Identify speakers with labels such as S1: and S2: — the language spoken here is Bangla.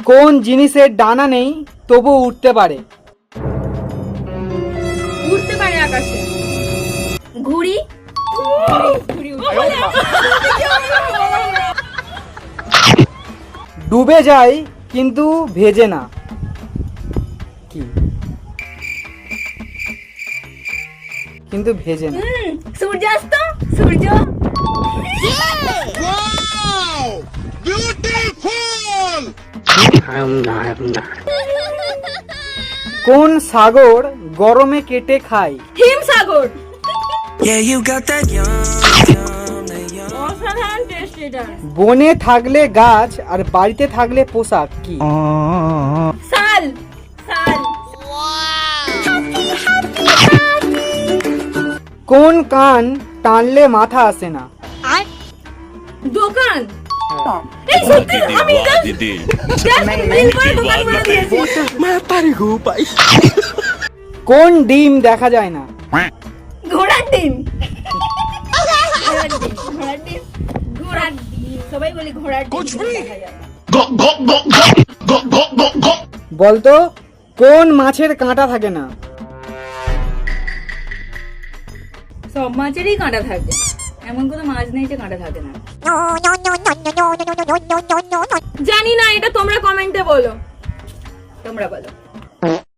S1: কোন জিনিসের ডানা নেই তবু উঠতে পারে?
S2: উড়তে পারে আকাশে। ঘুড়ি।
S1: ডুবে যায় কিন্তু ভেজে না, কি? কিন্তু ভেজে না।
S2: সূর্যাস্ত। সূর্য।
S1: কোন সাগর গরমে কেটে খায়?
S2: Himsagar.
S3: Yeah, you got that yum,
S2: অসাধারণ টেস্ট এটা।
S1: বনে থাকলে গাছ আর বাড়িতে থাকলে পোশাক, কি?
S2: শাল। শাল।
S1: কোন কান টানলে মাথা আসে না?
S2: দোকান। এই সত্যি আমি দোকান বলে দিয়েছি।
S1: কোন ডিম দেখা যায় না?
S2: ঘোড়ার ডিম। ঘোড়ার ডিম। ঘোড়ার ডিম। ঘোড়ার ডিম। সবাই বলে ঘোড়ার ডিম দেখা যায়।
S1: বলতো কোন মাছের কাঁটা থাকে না?
S2: সব মাছেরই কাঁটা থাকে, এমন কোনো মাছ নেই যে কাঁটা থাকে না। জানি না, এটা তোমরা কমেন্টে বলো, তোমরা বলো।